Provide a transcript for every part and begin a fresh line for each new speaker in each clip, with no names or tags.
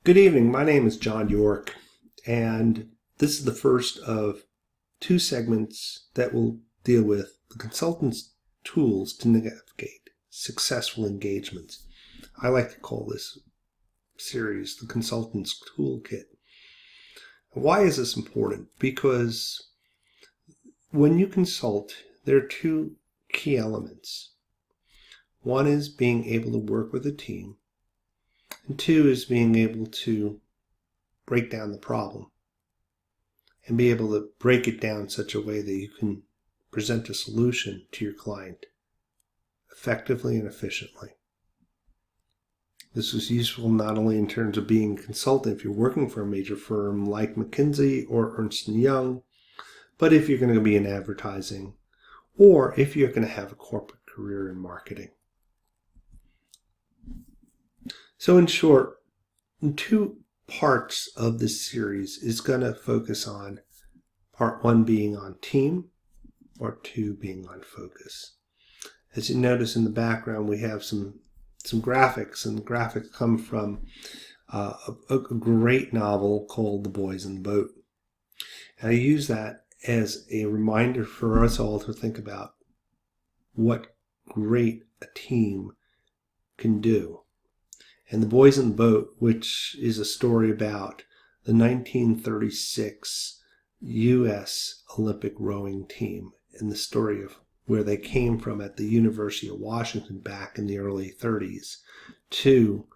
Good evening. My name is John York, and this is the first of two segments that will deal with the consultant's tools to navigate successful engagements. I like to call this series the Consultant's Toolkit. Why is this important? Because when you consult, there are two key elements. One is being able to work with a team, and two is being able to break down the problem and be able to break it down in such a way that you can present a solution to your client effectively and efficiently. This is useful not only in terms of being a consultant if you're working for a major firm like McKinsey or Ernst & Young, but if you're going to be in advertising or if you're going to have a corporate career in marketing. So in short, two parts of this series is going to focus on part one being on team, part two being on focus. As you notice in the background, we have some graphics, and the graphics come from a great novel called The Boys in the Boat. And I use that as a reminder for us all to think about what great a team can do. And The Boys in the Boat, which is a story about the 1936 U.S. Olympic rowing team, and the story of where they came from at the University of Washington back in the early 30s to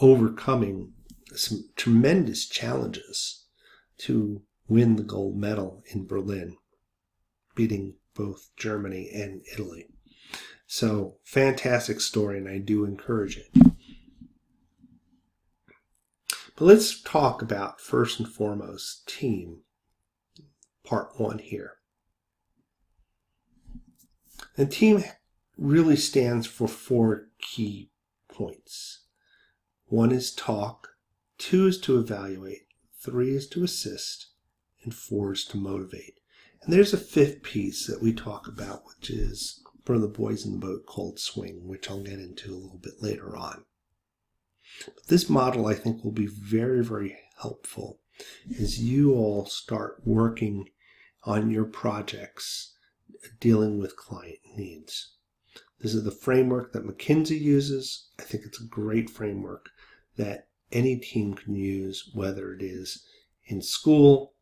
overcoming some tremendous challenges to win the gold medal in Berlin, beating both Germany and Italy. So, fantastic story, and I do encourage it. But let's talk about, first and foremost, team, part one here. And team really stands for four key points. One is talk, two is to evaluate, three is to assist, and four is to motivate. And there's a fifth piece that we talk about, which is for the Boys in the Boat called swing, which I'll get into a little bit later on. But this model, I think, will be very, very helpful as you all start working on your projects dealing with client needs. This is the framework that McKinsey uses. I think it's a great framework that any team can use, whether it is in school,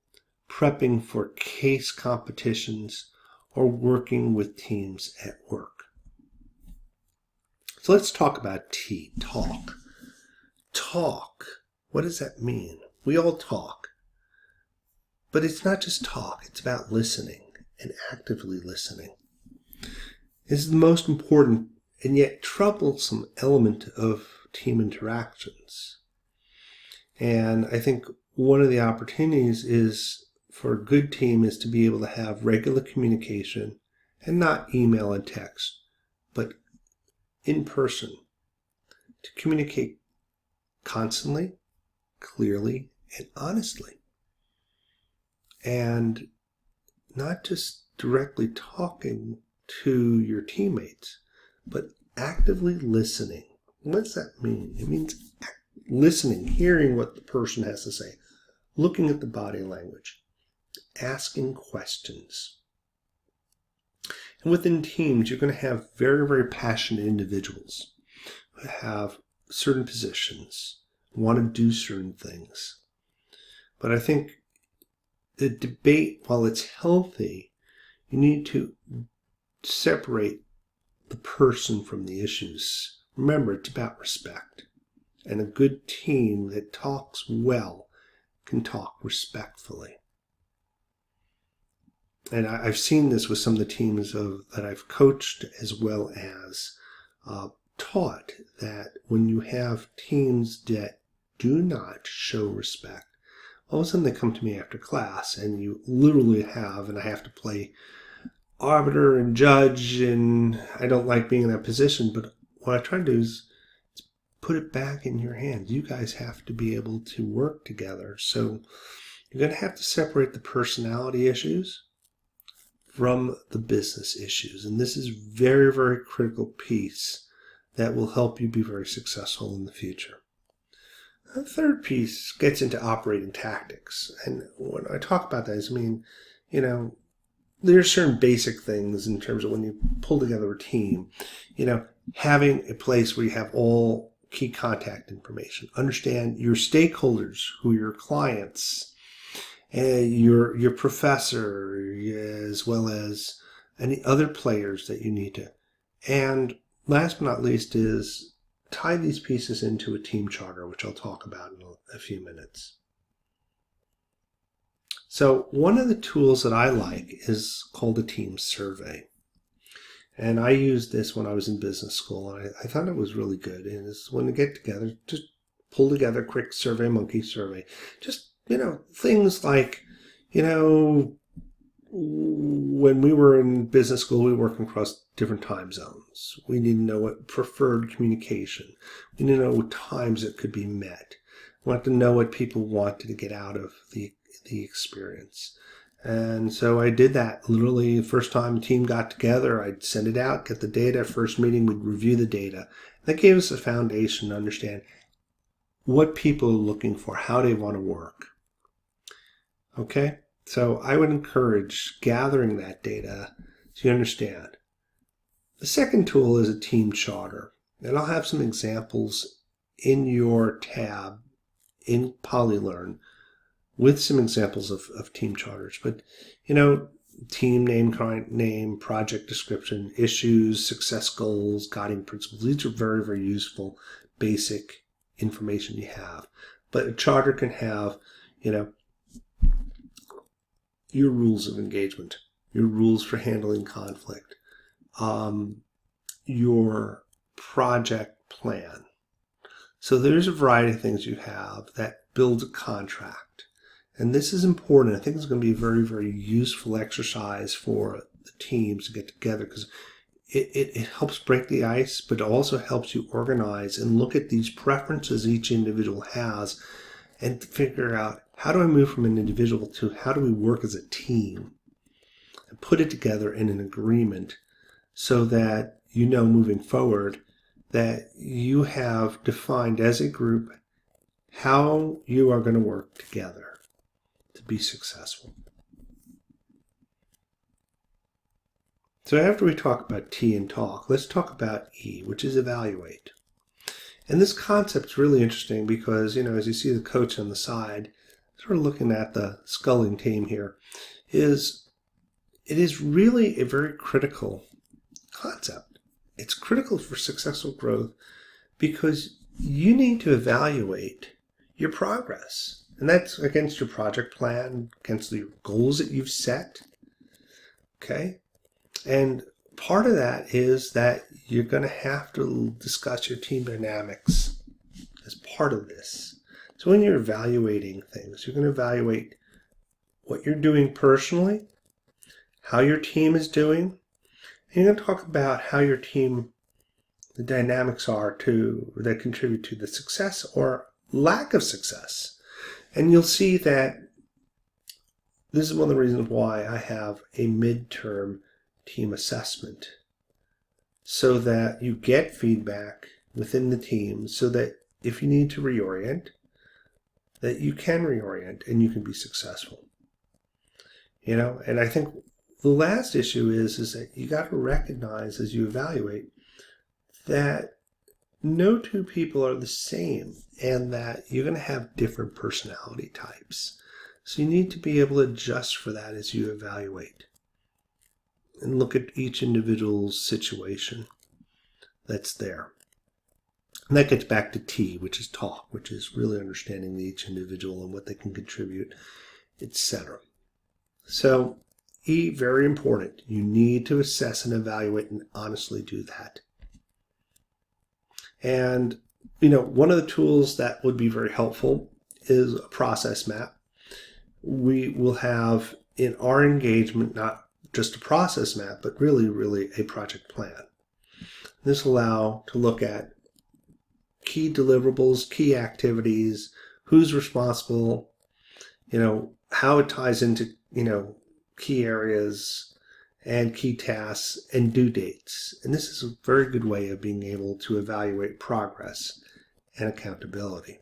prepping for case competitions, or working with teams at work. So let's talk about talk. Talk. What does that mean? We all talk. But it's not just talk. It's about listening and actively listening. This is the most important and yet troublesome element of team interactions. And I think one of the opportunities is for a good team is to be able to have regular communication and not email and text, but in person, to communicate constantly, clearly, and honestly. And not just directly talking to your teammates, but actively listening. What does that mean? It means listening, hearing what the person has to say, looking at the body language, asking questions. And within teams, you're going to have very, very passionate individuals who have certain positions, want to do certain things. But I think the debate, while it's healthy, you need to separate the person from the issues. Remember, it's about respect. And a good team that talks well can talk respectfully. And I've seen this with some of the teams that I've coached as well as taught, that when you have teams that do not show respect, all of a sudden they come to me after class and you literally and I have to play arbiter and judge, and I don't like being in that position, but what I try to do is put it back in your hands. You guys have to be able to work together. So you're going to have to separate the personality issues from the business issues. And this is very, very critical piece that will help you be very successful in the future. The third piece gets into operating tactics. And when I talk about that, I mean, you know, there are certain basic things in terms of when you pull together a team, having a place where you have all key contact information, understand your stakeholders, who are your clients, and your professor, as well as any other players that you need to. And last but not least is tie these pieces into a team charter, which I'll talk about in a few minutes. So one of the tools that I like is called a team survey. And I used this when I was in business school, and I thought it was really good. And it's when we get together, just pull together a quick survey, monkey survey. Just, things like, when we were in business school, we were working across different time zones. We need to know what preferred communication. We need to know what times it could be met. We want to know what people wanted to get out of the experience. And so I did that literally the first time the team got together. I'd send it out, get the data. First meeting, we'd review the data. That gave us a foundation to understand what people are looking for, how they want to work. Okay? So I would encourage gathering that data so you understand. The second tool is a team charter. And I'll have some examples in your tab in PolyLearn with some examples of team charters. But, team name, client name, project description, issues, success goals, guiding principles. These are very, very useful, basic information you have. But a charter can have, your rules of engagement, your rules for handling conflict, your project plan. So there's a variety of things you have that build a contract. And this is important. I think it's going to be a very, very useful exercise for the teams to get together because it helps break the ice, but it also helps you organize and look at these preferences each individual has and figure out, how do I move from an individual to how do we work as a team and put it together in an agreement so that moving forward that you have defined as a group how you are going to work together to be successful. So after we talk about T and talk, let's talk about E, which is evaluate. And this concept's really interesting because, as you see the coach on the side, sort of looking at the sculling team here, it is really a very critical concept. It's critical for successful growth because you need to evaluate your progress. And that's against your project plan, against the goals that you've set. Okay? And part of that is that you're going to have to discuss your team dynamics as part of this. So when you're evaluating things, you're going to evaluate what you're doing personally, how your team is doing, and you're going to talk about how your team, the dynamics are that contribute to the success or lack of success. And you'll see that this is one of the reasons why I have a midterm team assessment, so that you get feedback within the team so that if you need to reorient, that you can reorient and you can be successful. And I think the last issue is that you got to recognize as you evaluate that no two people are the same and that you're going to have different personality types. So you need to be able to adjust for that as you evaluate and look at each individual's situation that's there. And that gets back to T, which is talk, which is really understanding each individual and what they can contribute, etc. So E, very important. You need to assess and evaluate and honestly do that. And, one of the tools that would be very helpful is a process map. We will have in our engagement not just a process map, but really a project plan. This will allow to look at key deliverables, key activities, who's responsible, how it ties into, key areas and key tasks and due dates. And this is a very good way of being able to evaluate progress and accountability.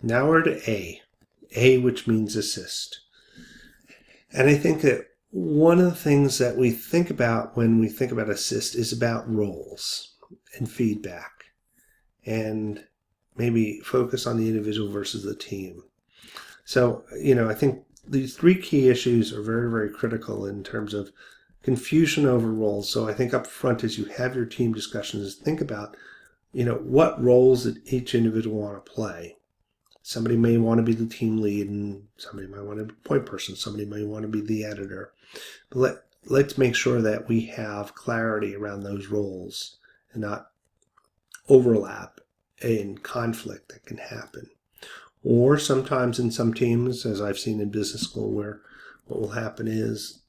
Now we're to A, which means assist. And I think that one of the things that we think about when we think about assist is about roles and feedback, and maybe focus on the individual versus the team. So, I think these three key issues are very, very critical in terms of confusion over roles. So I think up front, as you have your team discussions, think about, what roles that each individual want to play. Somebody may want to be the team lead, and somebody might want to be a point person. Somebody may want to be the editor. But let's make sure that we have clarity around those roles and not overlap and conflict that can happen. Or sometimes in some teams, as I've seen in business school, where what will happen is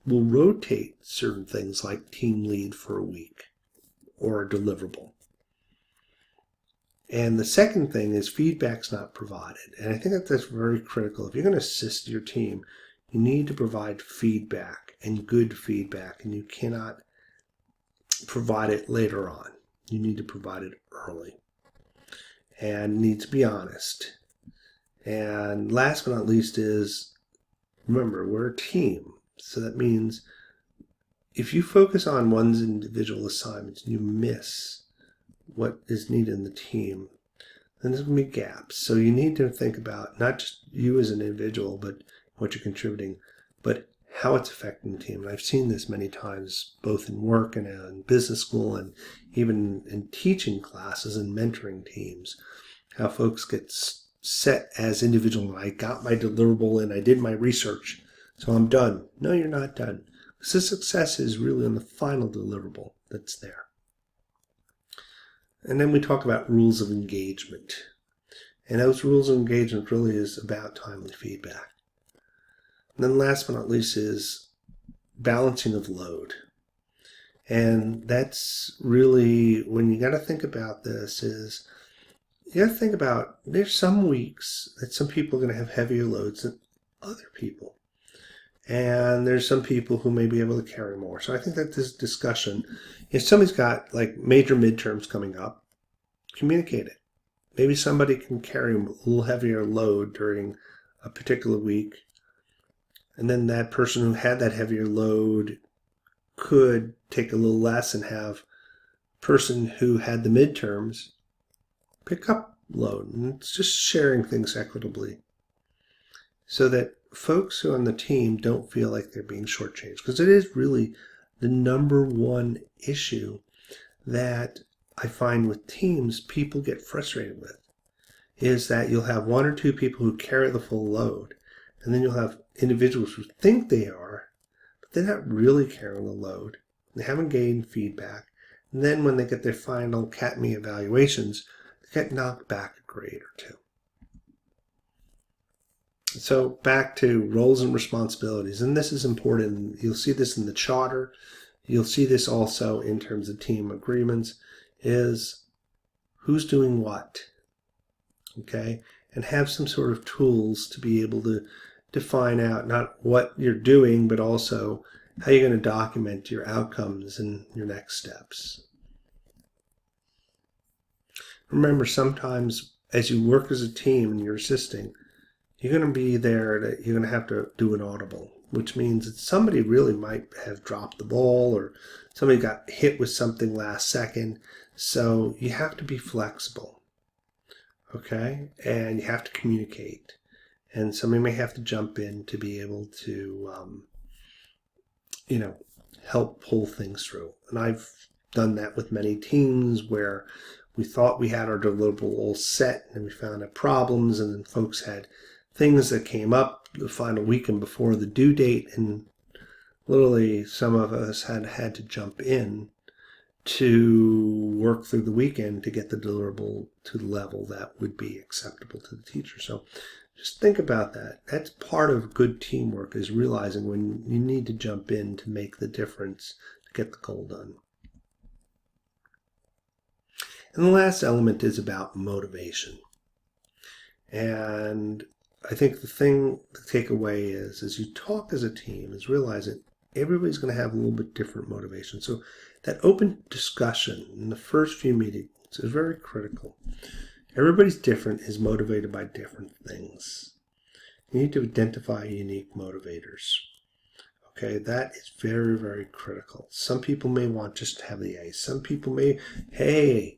we'll rotate certain things like team lead for a week or a deliverable. And the second thing is feedback's not provided. And I think that that's very critical. If you're going to assist your team, you need to provide feedback, and good feedback, and you cannot provide it later on. You need to provide it early, and need to be honest. And last but not least is, remember, we're a team. So that means if you focus on one's individual assignments and you miss what is needed in the team, then there's going to be gaps. So you need to think about not just you as an individual, but what you're contributing, but how it's affecting the team. And I've seen this many times, both in work and in business school, and even in teaching classes and mentoring teams, how folks get set as individual. I got my deliverable and I did my research, so I'm done. No, you're not done. Because the success is really on the final deliverable that's there. And then we talk about rules of engagement. And those rules of engagement really is about timely feedback. And then last but not least is balancing of load. And that's really, when you got to think about this, is you got to think about, there's some weeks that some people are going to have heavier loads than other people. And there's some people who may be able to carry more. So I think that this discussion, if somebody's got like major midterms coming up, communicate it. Maybe somebody can carry a little heavier load during a particular week. And then that person who had that heavier load could take a little less and have the person who had the midterms pick up load. And it's just sharing things equitably so that folks who are on the team don't feel like they're being shortchanged. Because it is really the number one issue that I find with teams people get frustrated with, is that you'll have one or two people who carry the full load, and then you'll have individuals who think they are, but they're not really carrying the load. They haven't gained feedback. And then when they get their final CATME evaluations, they get knocked back a grade or two. So back to roles and responsibilities, and this is important. You'll see this in the charter. You'll see this also in terms of team agreements, is who's doing what, okay? And have some sort of tools to be able to define out not what you're doing, but also how you're going to document your outcomes and your next steps. Remember, sometimes as you work as a team and you're assisting, you're going to be there, you're going to have to do an audible, which means that somebody really might have dropped the ball or somebody got hit with something last second. So you have to be flexible, okay? And you have to communicate. And somebody may have to jump in to be able to, help pull things through. And I've done that with many teams where we thought we had our deliverable all set and we found out problems, and then folks had things that came up the final weekend before the due date, and literally some of us had to jump in to work through the weekend to get the deliverable to the level that would be acceptable to the teacher. So just think about that. That's part of good teamwork, is realizing when you need to jump in to make the difference to get the goal done. And the last element is about motivation. And I think the thing to take away is, as you talk as a team, is realize that everybody's going to have a little bit different motivation. So that open discussion in the first few meetings is very critical. Everybody's different, is motivated by different things. You need to identify unique motivators. Okay, that is very, very critical. Some people may want just to have the A. Some people may, hey,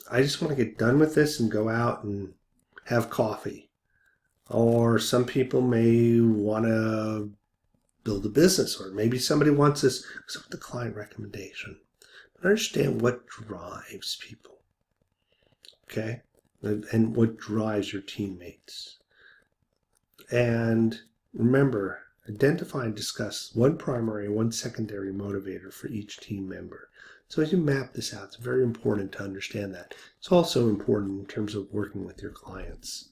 I just want to get done with this and go out and have coffee. Or some people may want to build a business, or maybe somebody wants this with the client recommendation. But understand what drives people, okay? And what drives your teammates. And remember, identify and discuss one primary and one secondary motivator for each team member. So as you map this out, it's very important to understand that. It's also important in terms of working with your clients.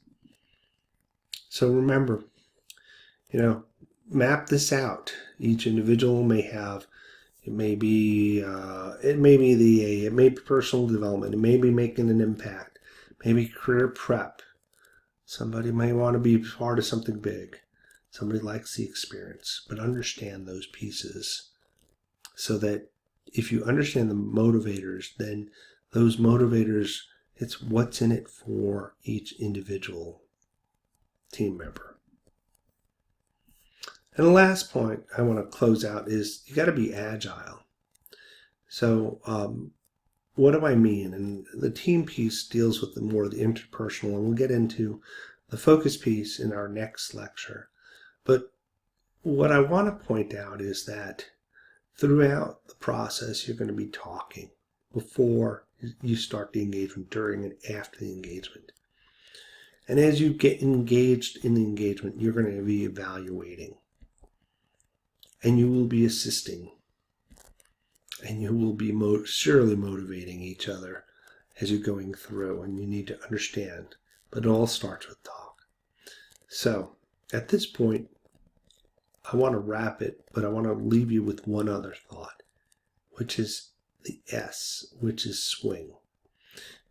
So remember, map this out. Each individual may have, it may be the A, it may be personal development, it may be making an impact, maybe career prep. Somebody may want to be part of something big. Somebody likes the experience, but understand those pieces so that if you understand the motivators, then those motivators, it's what's in it for each individual team member. And the last point I want to close out is you got to be agile. So what do I mean? And the team piece deals with more of the interpersonal, and we'll get into the focus piece in our next lecture. But what I want to point out is that throughout the process, you're going to be talking before you start the engagement, during and after the engagement. And as you get engaged in the engagement, you're going to be evaluating. And you will be assisting. And you will be surely motivating each other as you're going through. And you need to understand. But it all starts with talk. So, at this point, I want to wrap it, but I want to leave you with one other thought, which is the S, which is swing.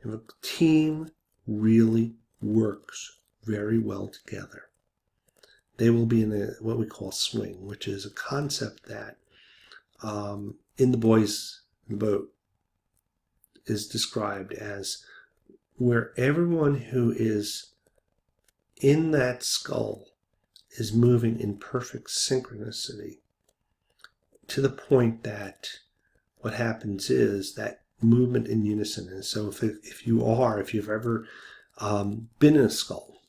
If a team really works very well together, they will be in what we call swing, which is a concept that in The Boys in the Boat is described as where everyone who is in that skull is moving in perfect synchronicity to the point that what happens is that movement in unison. And so if you've ever been in a skull,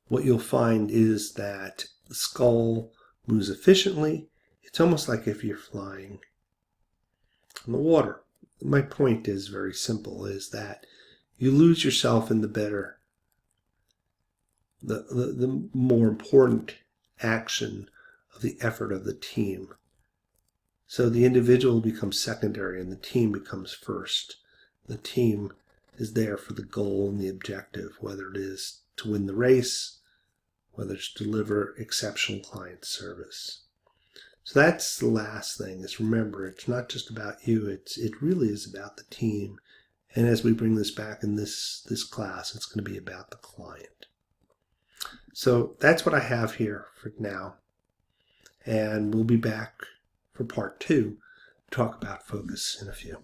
what you'll find is that the skull moves efficiently. It's almost like if you're flying on the water. My point is very simple, is that you lose yourself in the more important action of the effort of the team. So the individual becomes secondary and the team becomes first. The team is there for the goal and the objective, whether it is to win the race, whether it's to deliver exceptional client service. So that's the last thing, is remember, it's not just about you, it really is about the team. And as we bring this back in this class, it's going to be about the client. So that's what I have here for now. And we'll be back for part 2 to talk about focus in a few.